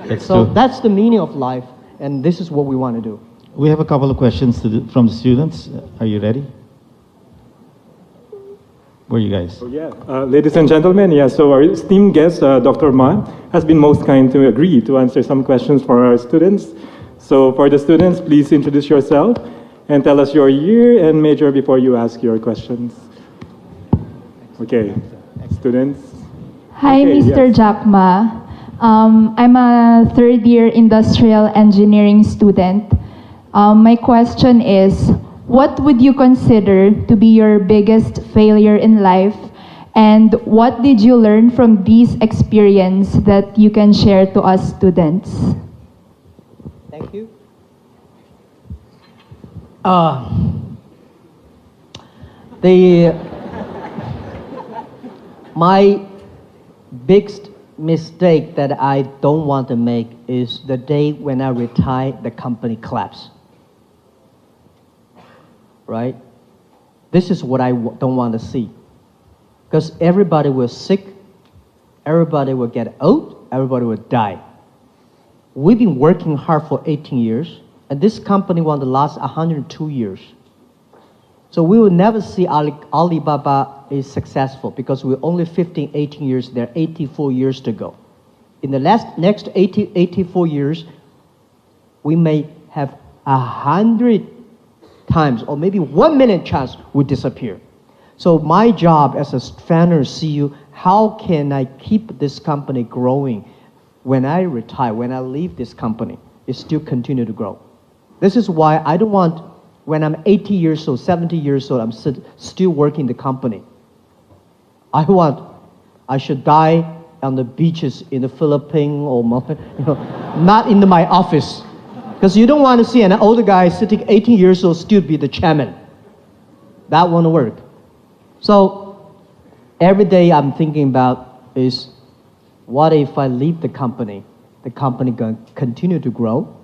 Speaker 1: That's the meaning of life, and this is what we want to do.
Speaker 4: We have a couple of questions from the students. Are you ready? Where are you guys?
Speaker 8: Ladies and gentlemen, so our esteemed guest, Dr. Ma, has been most kind to agree to answer some questions for our students. So for the students, please introduce yourself and tell us your year and major before you ask your questions. Okay, students.
Speaker 9: Hi,
Speaker 8: Okay,
Speaker 9: Mr.
Speaker 8: yes.
Speaker 9: Jack Ma. I'm a third-year industrial engineering student. My question is, what would you consider to be your biggest failure in life, and what did you learn from these experience that you can share to us students?
Speaker 1: Thank you. My biggest mistake that I don't want to make is the day when I retire, the company collapse. Right? This is what I don't want to see. Because everybody will sick, everybody will get old, everybody will die. We've been working hard for 18 years, and this company want to last 102 years. So we will never see Alibaba is successful because we're only 15, 18 years there, 84 years to go. In the next 84 years, we may have 100 times or maybe 1 million chance we disappear. So my job as a founder CEO, how can I keep this company growing when I retire, when I leave this company, it still continue to grow. This is why I don't want, when I'm 80 years old, 70 years old, I'm still working the company. I should die on the beaches in the Philippines or not in my office. Because you don't want to see an older guy sitting 18 years old still be the chairman. That won't work. So every day I'm thinking about is, what if I leave the company going to continue to grow?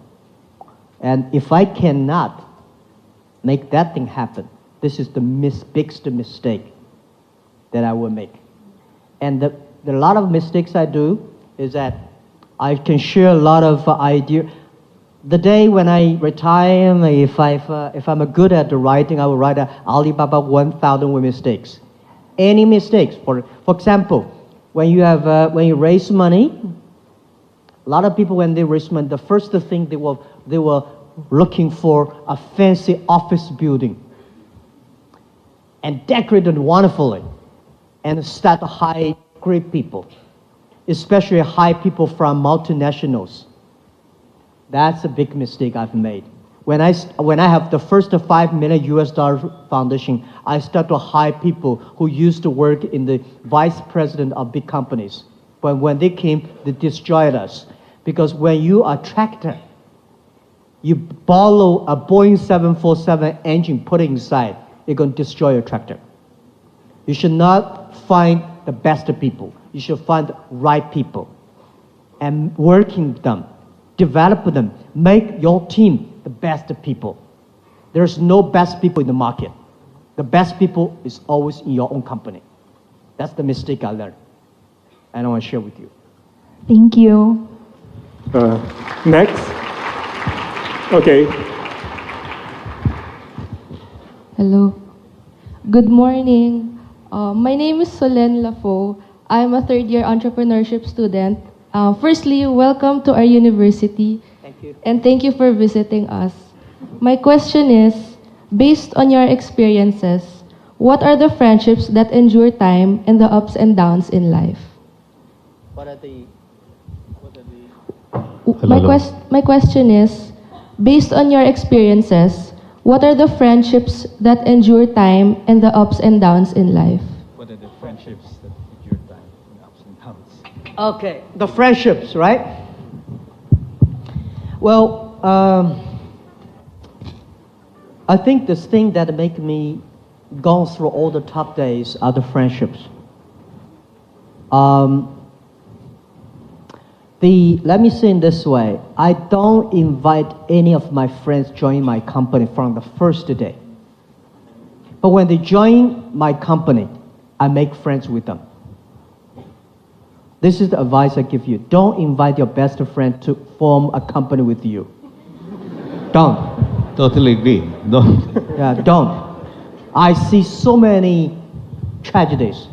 Speaker 1: And if I cannot make that thing happen, this is the biggest mistake that I will make. And the lot of mistakes I do is that I can share a lot of ideas. The day when I retire, if I'm good at the writing, I will write Alibaba 1,000 mistakes. Any mistakes, for example, when you raise money, a lot of people when they raise money, the first thing they were looking for a fancy office building and decorated wonderfully, and start to hire great people, especially hire people from multinationals. That's a big mistake I've made. When I have the first $5 million foundation, I start to hire people who used to work in the vice president of big companies. But when they came, they destroyed us. Because when you are a tractor, you borrow a Boeing 747 engine, put it inside, you're going to destroy your tractor. You should not find the best people. You should find the right people and working them, develop them, make your team the best people. There's no best people in the market. The best people is always in your own company. That's the mistake I learned, and I want to share with you.
Speaker 9: Thank you.
Speaker 8: Next. Okay.
Speaker 10: Hello. Good morning. My name is Solen Lafo. I'm a third-year entrepreneurship student. Firstly, welcome to our university.
Speaker 1: Thank you.
Speaker 10: And thank you for visiting us. My question is, based on your experiences, what are the friendships that endure time and the ups and downs in life? My question is, based on your experiences, What are the friendships that endure time and the ups and downs in life?
Speaker 6: What are the friendships that endure time and ups and downs?
Speaker 1: Okay, the friendships, right? Well, I think the thing that make me go through all the tough days are the friendships. Let me say it this way. I don't invite any of my friends join my company from the first day. But when they join my company, I make friends with them. This is the advice I give you. Don't invite your best friend to form a company with you. Don't.
Speaker 4: Totally agree. Don't.
Speaker 1: Yeah, don't. I see so many tragedies.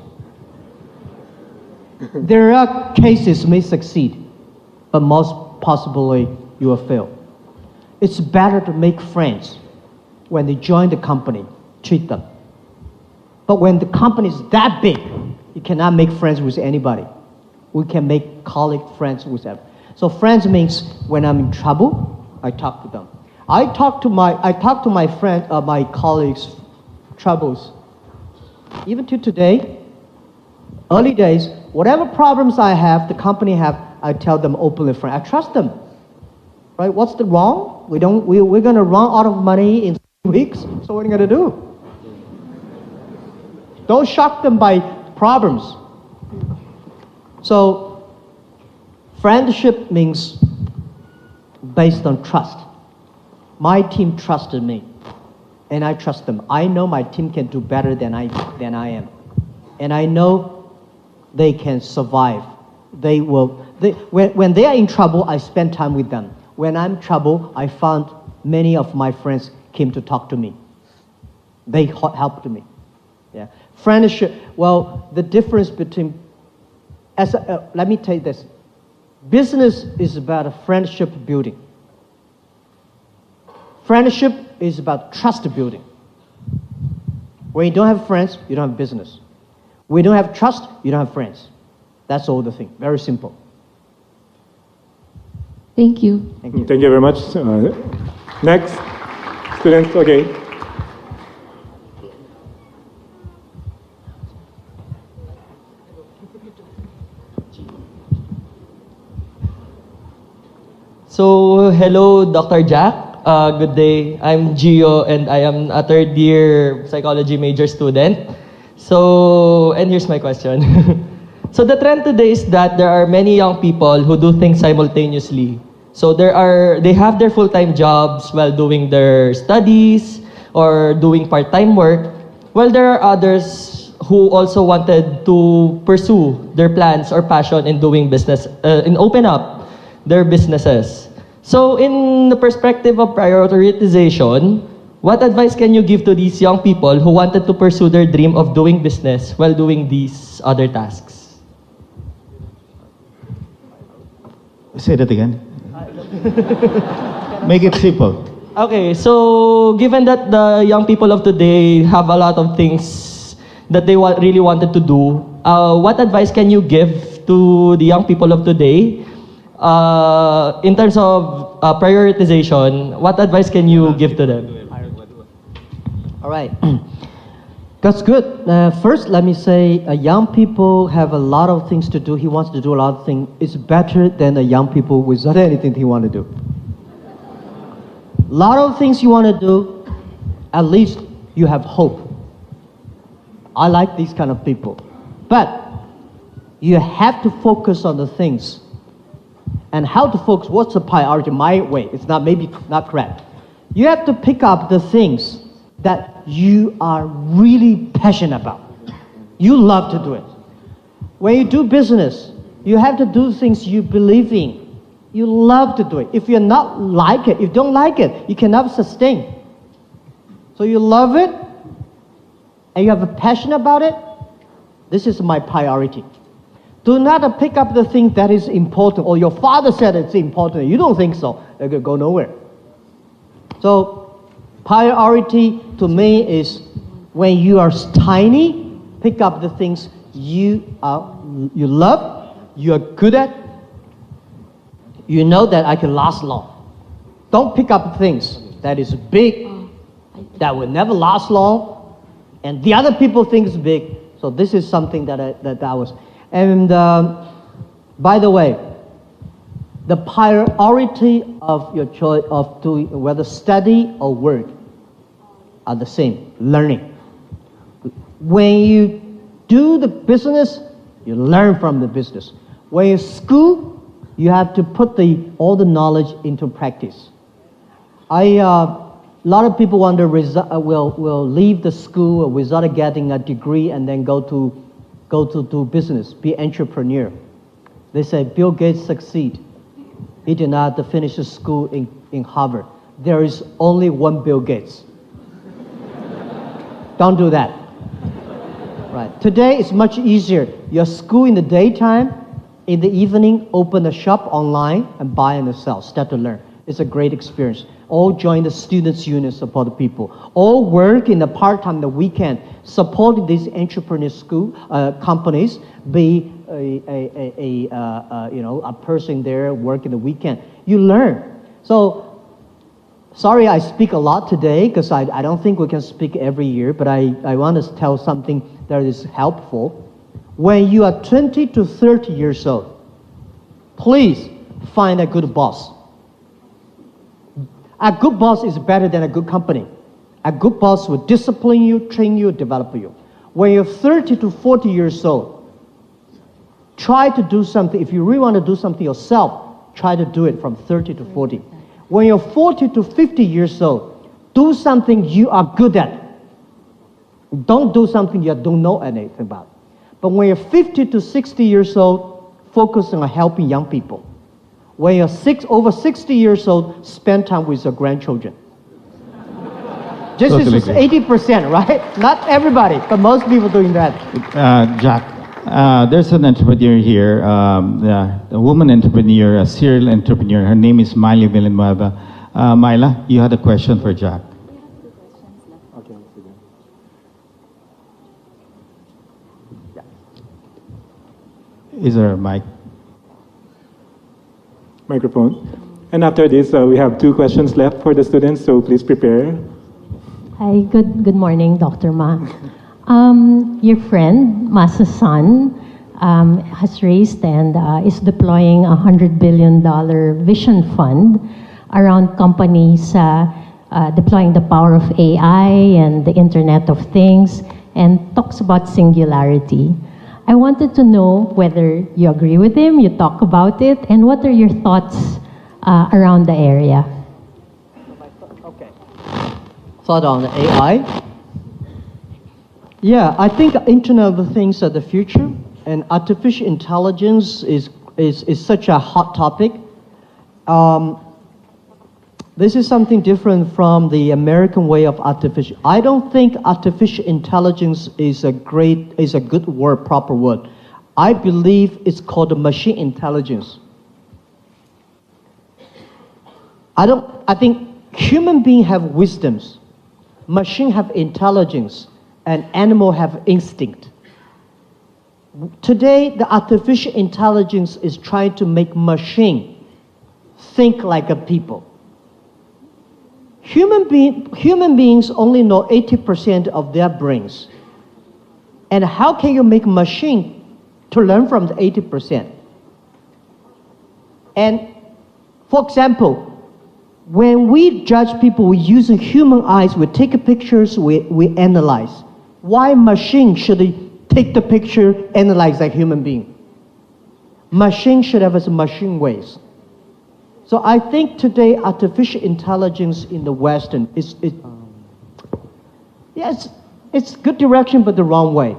Speaker 1: There are cases may succeed, but most possibly you will fail. It's better to make friends when they join the company, treat them. But when the company is that big, you cannot make friends with anybody. We can make colleague friends with them. So friends means when I'm in trouble, I talk to them. I talk to my friend, my colleagues' troubles. Even to today, early days, whatever problems I have, the company have, I tell them openly, friend. I trust them. Right? What's the wrong? We're gonna run out of money in 3 weeks. So what are you gonna do? Don't shock them by problems. So friendship means based on trust. My team trusted me, and I trust them. I know my team can do better than I am, and I know they can survive. When they are in trouble, I spend time with them. When I'm in trouble, I found many of my friends came to talk to me. They helped me. Yeah, friendship. Well, the difference between let me tell you this. Business is about a friendship building. Friendship is about trust building. When you don't have friends, you don't have business. When you don't have trust, you don't have friends. That's all the thing. Very simple.
Speaker 10: Thank you.
Speaker 1: Thank you.
Speaker 8: Thank you very much. Next, students, okay.
Speaker 11: So, hello, Dr. Jack. Good day. I'm Gio, and I am a third-year psychology major student. So, and here's my question. So, the trend today is that there are many young people who do things simultaneously. So, they have their full-time jobs while doing their studies or doing part-time work, while there are others who also wanted to pursue their plans or passion in doing business, and open up their businesses. So in the perspective of prioritization, what advice can you give to these young people who wanted to pursue their dream of doing business while doing these other tasks?
Speaker 4: Say that again. Make it simple.
Speaker 11: Okay, so given that the young people of today have a lot of things that they really wanted to do, what advice can you give to the young people of today in terms of prioritization? What advice can you give to them?
Speaker 1: All right. That's good. First, let me say, young people have a lot of things to do. He wants to do a lot of things. It's better than the young people without anything he want to do. A lot of things you want to do, at least you have hope. I like these kind of people. But you have to focus on the things. And how to focus, what's the priority? My way, it's maybe not correct. You have to pick up the things that you are really passionate about. You love to do it. When you do business, you have to do things you believe in. You love to do it. If you don't like it, you cannot sustain. So you love it, and you have a passion about it. This is my priority. Do not pick up the thing that is important, or your father said it's important. You don't think so. It could go nowhere. So priority to me is when you are tiny, pick up the things you love, you are good at. You know that I can last long. Don't pick up things that is big that will never last long, and the other people think it's big. So this is something that I was. And by the way, the priority of your choice of doing whether study or work are the same, learning. When you do the business, you learn from the business. When you school, you have to put all the knowledge into practice. A lot of people will leave the school without getting a degree and then go to do business, be entrepreneur. They say Bill Gates succeed. He did not finish the school in Harvard. There is only one Bill Gates. Don't do that. Right. Today it's much easier. Your school in the daytime, in the evening, open a shop online and buy and sell. Start to learn. It's a great experience. All join the students' union, support the people. All work in the part-time, the weekend, support these entrepreneur school companies. Be a person there working the weekend. You learn. So, sorry I speak a lot today because I don't think we can speak every year, but I want to tell something that is helpful. When you are 20 to 30 years old, please find a good boss. A good boss is better than a good company. A good boss will discipline you, train you, develop you. When you're 30 to 40 years old, try to do something. If you really want to do something yourself, try to do it from 30 to 40. When you're 40 to 50 years old, do something you are good at. Don't do something you don't know anything about. But when you're 50 to 60 years old, focus on helping young people. When you're over 60 years old, spend time with your grandchildren. Just
Speaker 4: Totally
Speaker 1: this is 80%, right? Not everybody, but most people doing that.
Speaker 4: Jack, there's an entrepreneur here, a woman entrepreneur, a serial entrepreneur. Her name is Miley Villanueva. Myla, you had a question for Jack. Is there a mic?
Speaker 8: Microphone. And after this, we have 2 questions left for the students, so please prepare.
Speaker 12: Hi, good morning, Dr. Ma. Your friend, Masa's son, has raised and is deploying a $100 billion vision fund around companies deploying the power of AI and the Internet of Things, and talks about singularity. I wanted to know whether you agree with him, you talk about it, and what are your thoughts around the area?
Speaker 1: Okay. Thought on the AI? Yeah, I think Internet of Things are the future, and artificial intelligence is such a hot topic. This is something different from the American way of artificial. I don't think artificial intelligence is a good word, proper word. I believe it's called machine intelligence. I think human beings have wisdoms, machine have intelligence, and animal have instinct. Today, the artificial intelligence is trying to make machine think like a people. Human beings only know 80% of their brains. And how can you make a machine to learn from the 80%? And for example, when we judge people, we use human eyes, we take pictures, we analyze. Why machine should take the picture, analyze like human being? Machine should have its machine ways. So I think today artificial intelligence in the Western it's good direction but the wrong way.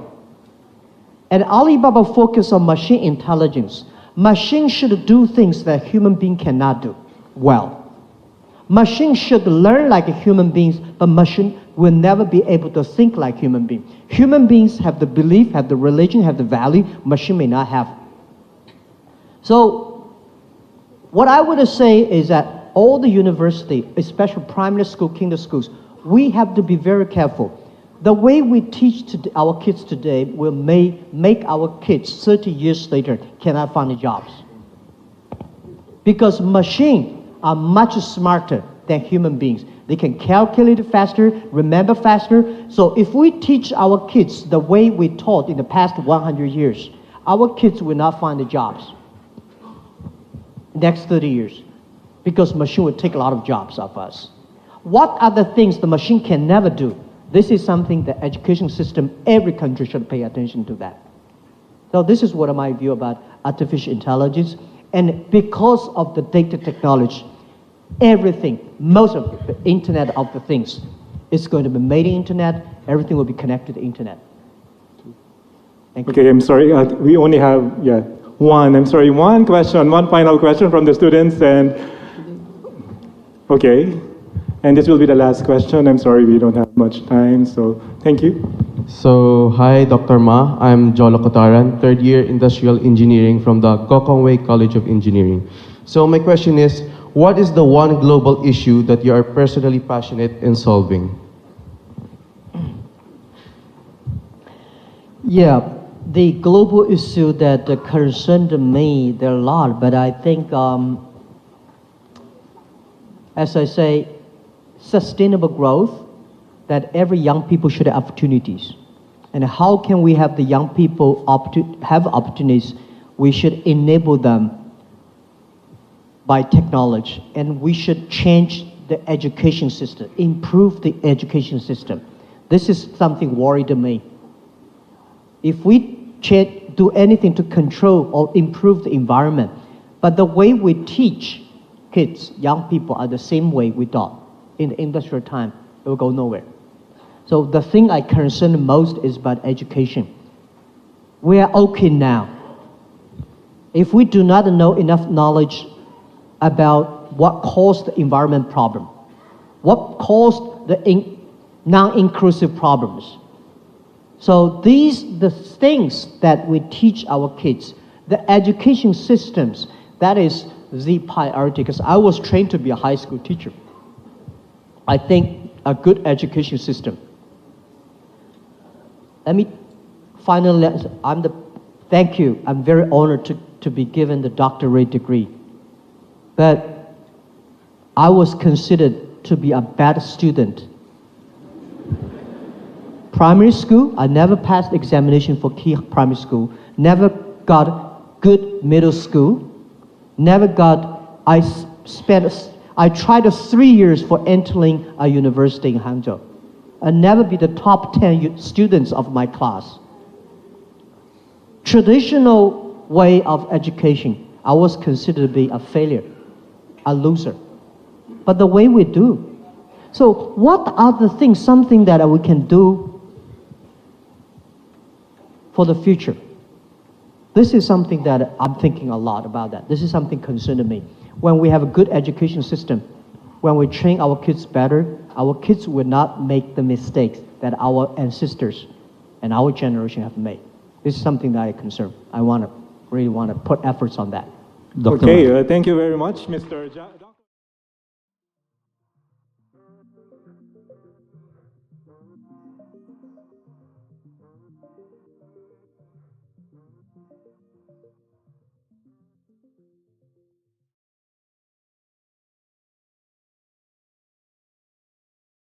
Speaker 1: And Alibaba focus on machine intelligence. Machine should do things that human being cannot do well. Machine should learn like human beings, but machine will never be able to think like human beings. Human beings have the belief, have the religion, have the value, machine may not have. So what I would say is that all the university, especially primary school, kinder schools, we have to be very careful. The way we teach our kids today will make our kids 30 years later cannot find jobs. Because machines are much smarter than human beings. They can calculate faster, remember faster. So if we teach our kids the way we taught in the past 100 years, our kids will not find the jobs next 30 years because machine will take a lot of jobs of us. What are the things the machine can never do? This is something the education system, every country should pay attention to that. So this is what my view about artificial intelligence. And because of the data technology, everything, most of the Internet of the things is going to be made in Internet. Everything will be connected to the Internet. Thank you.
Speaker 8: Okay, I'm sorry. We only have one question, one final question from the students, and okay. And this will be the last question. I'm sorry we don't have much time, so thank you.
Speaker 2: So, hi, Dr. Ma. I'm Jolo Kotaran, third year industrial engineering from the Gokongwei College of Engineering. So, my question is, what is the one global issue that you are personally passionate in solving?
Speaker 1: Yeah, the global issue that concerned me, there are a lot, but I think, as I say, sustainable growth, that every young people should have opportunities. And how can we have the young people have opportunities? We should enable them by technology, and we should change the education system, improve the education system. This is something worried me. If we do anything to control or improve the environment, but the way we teach kids, young people, are the same way we taught in the industrial time, it will go nowhere. So the thing I concern most is about education. We are okay now. If we do not know enough knowledge about what caused the environment problem, what caused the non-inclusive problems. So the things that we teach our kids, the education systems, that is the priority, because I was trained to be a high school teacher. I think a good education system. Let me finally, thank you. I'm very honored to be given the doctorate degree. But I was considered to be a bad student. Primary school, I never passed examination for key primary school, never got good middle school, I tried 3 years for entering a university in Hangzhou. I never be the top 10 students of my class. Traditional way of education, I was considered to be a failure, a loser. But the way we do. So what are the things, something that we can do for the future? This is something that I'm thinking a lot about that. This is something concerning me. When we have a good education system, when we train our kids better, our kids will not make the mistakes that our ancestors and our generation have made. This is something that I concern. I really want to put efforts on that.
Speaker 8: Okay, thank you very much, Mr.